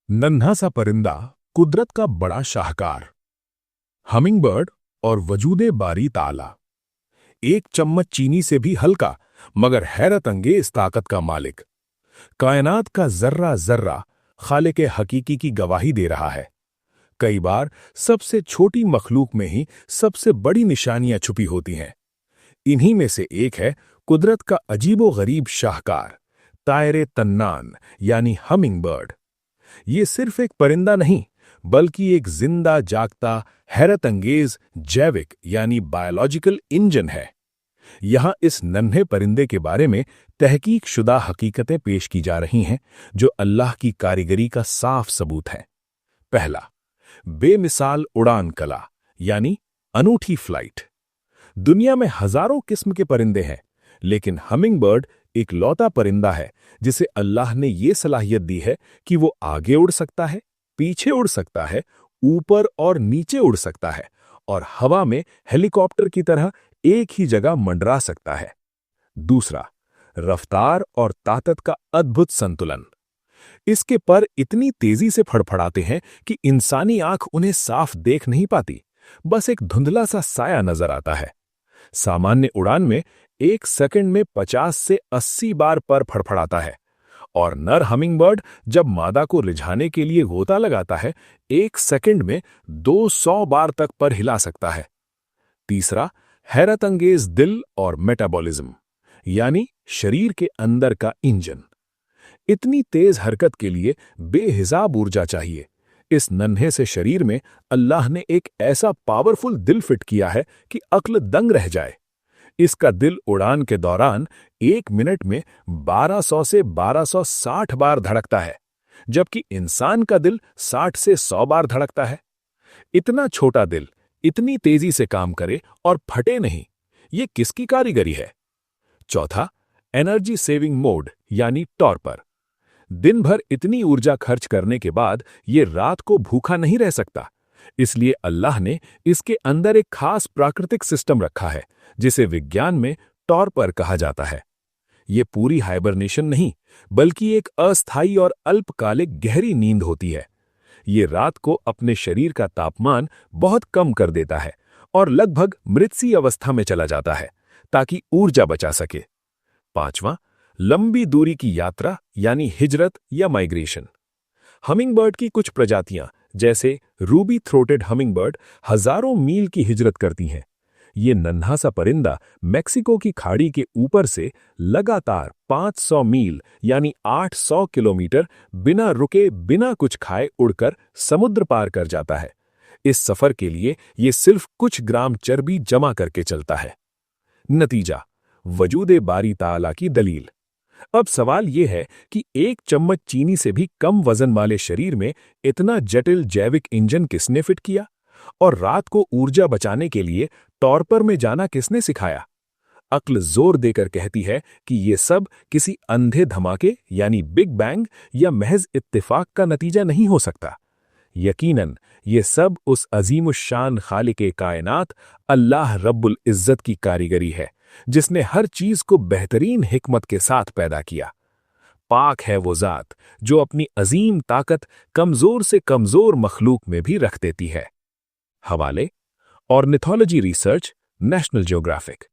नन्हा सा परिंदा, कुदरत का बड़ा शाहकार। हमिंगबर्ड और वजूदे बारी ताला। एक चम्मच चीनी से भी हल्का, मगर हैरत अंगेज ताकत का मालिक। कायनात का जर्रा जर्रा खालिक हकीकी की गवाही दे रहा है। कई बार सबसे छोटी मखलूक में ही सबसे बड़ी निशानियां छुपी होती हैं। इन्हीं में से एक है कुदरत का अजीबो गरीब शाहकार, तायरे तन्नान यानी हमिंगबर्ड। ये सिर्फ एक परिंदा नहीं, बल्कि एक जिंदा जागता हैरत अंगेज जैविक यानी बायोलॉजिकल इंजन है। यहाँ इस नन्हे परिंदे के बारे में तहकीक शुदा हकीकतें पेश की जा रही हैं, जो अल्लाह की कारीगरी का साफ सबूत है। पहला, बेमिसाल उड़ान कला यानी अनूठी फ्लाइट। दुनिया में हजारों किस्म के परिंदे हैं, लेकिन हमिंगबर्ड एक लौता परिंदा है जिसे अल्लाह ने यह सलाहियत दी है कि वो आगे उड़ सकता है, पीछे उड़ सकता है, ऊपर और नीचे उड़ सकता है और हवा में हेलीकॉप्टर की तरह एक ही जगह मंडरा सकता है। दूसरा, रफ्तार और ताकत का अद्भुत संतुलन। इसके पर इतनी तेजी से फड़फड़ाते हैं कि इंसानी आंख उन्हें साफ देख नहीं पाती, बस एक धुंधला सा साया नजर आता है। सामान्य उड़ान में एक सेकंड में 50 से 80 बार पर फड़फड़ाता है और नर हमिंगबर्ड जब मादा को रिझाने के लिए गोता लगाता है, एक सेकंड में 200 बार तक पर हिला सकता है। तीसरा, हैरत अंगेज दिल और मेटाबॉलिज्म यानी शरीर के अंदर का इंजन। इतनी तेज हरकत के लिए बेहिसाब ऊर्जा चाहिए। इस नन्हे से शरीर में अल्लाह ने एक ऐसा पावरफुल दिल फिट किया है कि अक्ल दंग रह जाए। इसका दिल उड़ान के दौरान एक मिनट में 1200 से 1260 बार धड़कता है, जबकि इंसान का दिल 60 से 100 बार धड़कता है। इतना छोटा दिल इतनी तेजी से काम करे और फटे नहीं, ये किसकी कारीगरी है? चौथा, एनर्जी सेविंग मोड यानी टॉर्पर। दिन भर इतनी ऊर्जा खर्च करने के बाद ये रात को भूखा नहीं रह सकता, इसलिए अल्लाह ने इसके अंदर एक खास प्राकृतिक सिस्टम रखा है, जिसे विज्ञान में टॉर्पर कहा जाता है। ये पूरी हाइबरनेशन नहीं, बल्कि एक अस्थायी और अल्पकालिक गहरी नींद होती है। ये रात को अपने शरीर का तापमान बहुत कम कर देता है और लगभग मृतसी अवस्था में चला जाता है, ताकि ऊर्जा बचा सके। पांचवां, लंबी दूरी की यात्रा यानी हिजरत या माइग्रेशन। हमिंगबर्ड की कुछ प्रजातियां जैसे रूबी थ्रोटेड हमिंगबर्ड हजारों मील की हिजरत करती हैं। ये नन्हा सा परिंदा मेक्सिको की खाड़ी के ऊपर से लगातार 500 मील यानी 800 किलोमीटर बिना रुके बिना कुछ खाए उड़कर समुद्र पार कर जाता है। इस सफर के लिए ये सिर्फ कुछ ग्राम चर्बी जमा करके चलता है। नतीजा, वजूदे बारी ताला की दलील। अब सवाल यह है कि एक चम्मच चीनी से भी कम वजन वाले शरीर में इतना जटिल जैविक इंजन किसने फिट किया, और रात को ऊर्जा बचाने के लिए टॉर्पर में जाना किसने सिखाया? अक्ल जोर देकर कहती है कि ये सब किसी अंधे धमाके यानी बिग बैंग या महज इत्तेफाक का नतीजा नहीं हो सकता। यकीनन ये सब उस अजीमुश्शान खालिके कायनात अल्लाह रब्बुल इज्जत की कारीगरी है, जिसने हर चीज को बेहतरीन हिकमत के साथ पैदा किया। पाक है वो जात जो अपनी अजीम ताकत कमजोर से कमजोर मखलूक में भी रख देती है। हवाले: ऑर्निथोलॉजी रिसर्च, नेशनल ज्योग्राफिक।